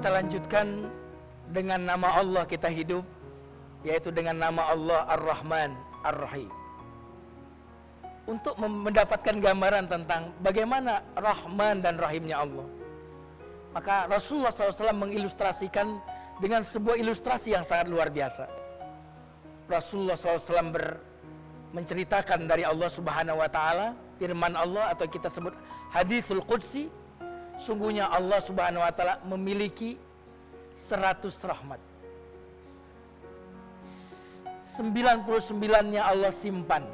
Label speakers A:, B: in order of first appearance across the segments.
A: kita lanjutkan dengan nama Allah kita hidup, yaitu dengan nama Allah Ar-Rahman Ar-Rahim. Untuk mendapatkan gambaran tentang bagaimana Rahman dan Rahimnya Allah, maka Rasulullah SAW mengilustrasikan dengan sebuah ilustrasi yang sangat luar biasa. Rasulullah SAW menceritakan dari Allah Subhanahu wa Ta'ala, firman Allah atau kita sebut Haditsul Qudsi. Sungguhnya Allah Subhanahu wa Ta'ala memiliki 100 rahmat. 99-nya Allah simpan.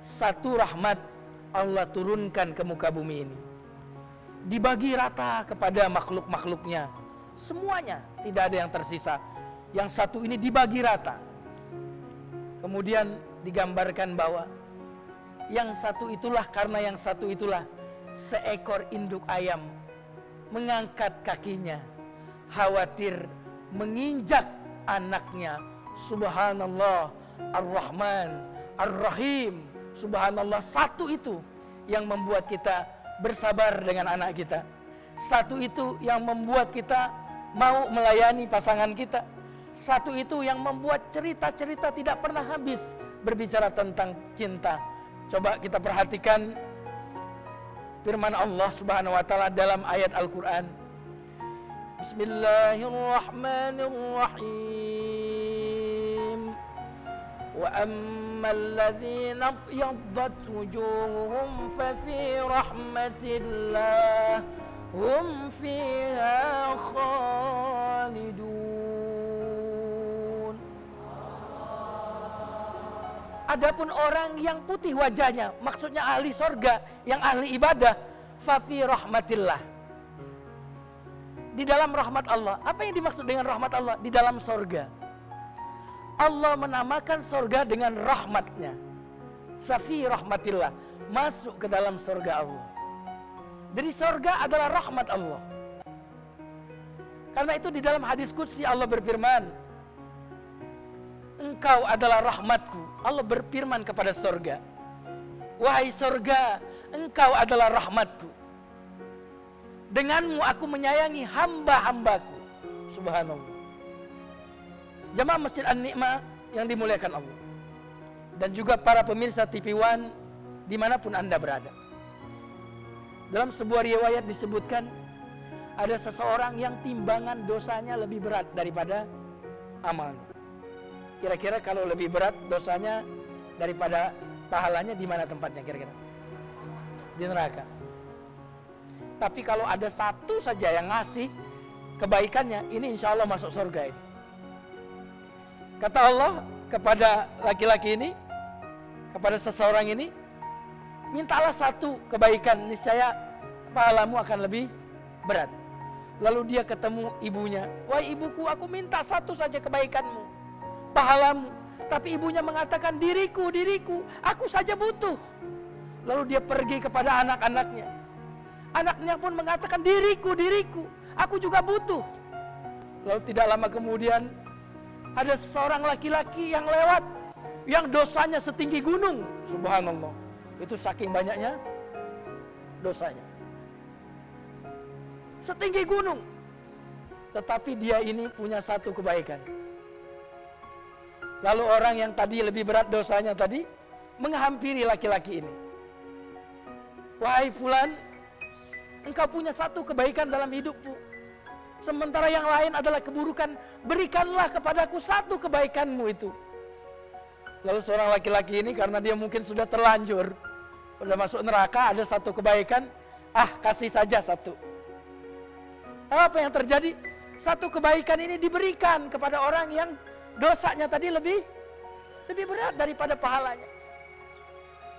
A: Satu rahmat Allah turunkan ke muka bumi ini, dibagi rata kepada makhluk-makhluknya. Semuanya, tidak ada yang tersisa. Yang satu ini dibagi rata. Kemudian digambarkan bahwa yang satu itulah, karena yang satu itulah seekor induk ayam mengangkat kakinya, khawatir menginjak anaknya. Subhanallah, Ar-Rahman, Ar-Rahim. Subhanallah, satu itu yang membuat kita bersabar dengan anak kita. Satu itu yang membuat kita mau melayani pasangan kita. Satu itu yang membuat cerita-cerita tidak pernah habis berbicara tentang cinta. Coba kita perhatikan firman Allah Subhanahu wa Ta'ala dalam ayat Al-Quran. Bismillahirrahmanirrahim. Wa ammal ladzina yaddat wujuhuhum fa fi rahmatillah hum fiha khalidun. Adapun orang yang putih wajahnya, maksudnya ahli sorga, yang ahli ibadah, fa fi rahmatillah, di dalam rahmat Allah. Apa yang dimaksud dengan rahmat Allah? Di dalam sorga. Allah menamakan sorga dengan rahmatnya. Fa fi rahmatillah, masuk ke dalam sorga Allah. Jadi sorga adalah rahmat Allah. Karena itu di dalam hadis qudsi Allah berfirman, engkau adalah rahmatku. Allah berfirman kepada sorga, wahai sorga, engkau adalah rahmatku. Denganmu aku menyayangi hamba-hambaku. Subhanallah. Jamaah Masjid An-Ni'mah yang dimuliakan Allah, dan juga para pemirsa TV One dimanapun Anda berada. Dalam sebuah riwayat disebutkan, ada seseorang yang timbangan dosanya lebih berat daripada amalnya. Kira-kira kalau lebih berat dosanya daripada pahalanya, di mana tempatnya kira-kira? Di neraka. Tapi kalau ada satu saja yang ngasih kebaikannya, ini insya Allah masuk surga ini. Kata Allah kepada laki-laki ini, kepada seseorang ini, mintalah satu kebaikan, niscaya pahalamu akan lebih berat. Lalu dia ketemu ibunya, wahai ibuku, aku minta satu saja kebaikanmu, pahalamu. Tapi ibunya mengatakan, diriku, aku saja butuh. Lalu dia pergi kepada anak-anaknya. Anaknya pun mengatakan, diriku, aku juga butuh. Lalu tidak lama kemudian, ada seorang laki-laki yang lewat, yang dosanya setinggi gunung. Subhanallah. Itu saking banyaknya dosanya. Setinggi gunung. Tetapi dia ini punya satu kebaikan. Lalu orang yang tadi lebih berat dosanya tadi menghampiri laki-laki ini. Wahai fulan, engkau punya satu kebaikan dalam hidupmu, sementara yang lain adalah keburukan. Berikanlah kepadaku satu kebaikanmu itu. Lalu seorang laki-laki ini, karena dia mungkin sudah terlanjur, sudah masuk neraka, ada satu kebaikan, kasih saja satu. Apa yang terjadi? Satu kebaikan ini diberikan kepada orang yang dosanya tadi lebih berat daripada pahalanya.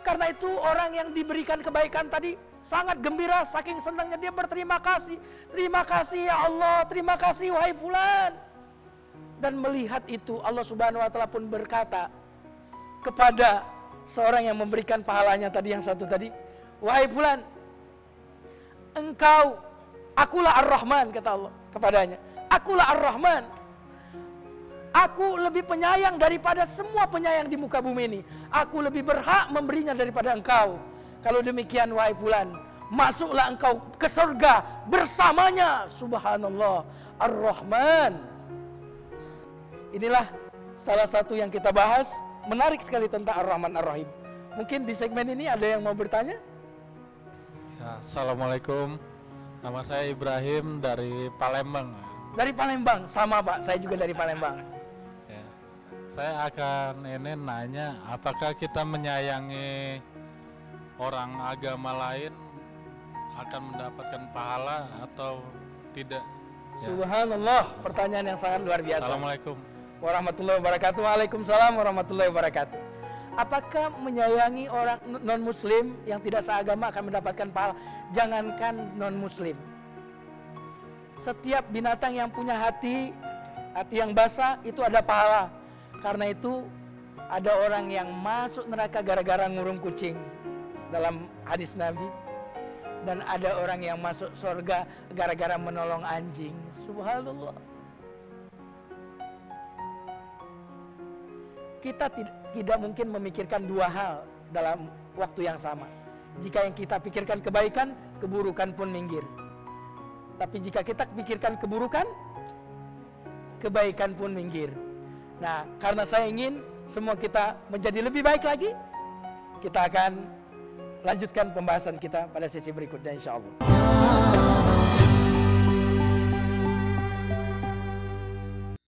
A: Karena itu orang yang diberikan kebaikan tadi sangat gembira, saking senangnya dia berterima kasih. Terima kasih ya Allah, terima kasih wahai fulan. Dan melihat itu Allah Subhanahu wa Ta'ala pun berkata kepada seorang yang memberikan pahalanya tadi, yang satu tadi, wahai fulan, engkau, akulah Ar-Rahman, kata Allah kepadanya. Akulah Ar-Rahman. Aku lebih penyayang daripada semua penyayang di muka bumi ini. Aku lebih berhak memberinya daripada engkau. Kalau demikian wahai fulan, masuklah engkau ke surga bersamanya. Subhanallah, Ar-Rahman. Inilah salah satu yang kita bahas, menarik sekali tentang Ar-Rahman Ar-Rahim. Mungkin di segmen ini ada yang mau bertanya?
B: Ya, Assalamualaikum, nama saya Ibrahim dari Palembang.
A: Dari Palembang, sama Pak, saya juga dari Palembang.
B: Ya, saya akan ini nanya, apakah kita menyayangi orang agama lain akan mendapatkan pahala atau tidak? Ya.
A: Subhanallah, pertanyaan yang sangat luar biasa.
B: Assalamualaikum
A: Warahmatullahi wabarakatuh. Waalaikumsalam warahmatullahi wabarakatuh. Apakah menyayangi orang non-muslim yang tidak seagama akan mendapatkan pahala? Jangankan non-muslim, setiap binatang yang punya hati yang basah itu ada pahala. Karena itu ada orang yang masuk neraka gara-gara ngurung kucing dalam hadis Nabi, dan ada orang yang masuk surga gara-gara menolong anjing. Subhanallah. Kita tidak mungkin memikirkan dua hal dalam waktu yang sama. Jika yang kita pikirkan kebaikan, keburukan pun minggir. Tapi jika kita pikirkan keburukan, kebaikan pun minggir. Nah, karena saya ingin semua kita menjadi lebih baik lagi, kita akan lanjutkan pembahasan kita pada sesi berikutnya, insya Allah.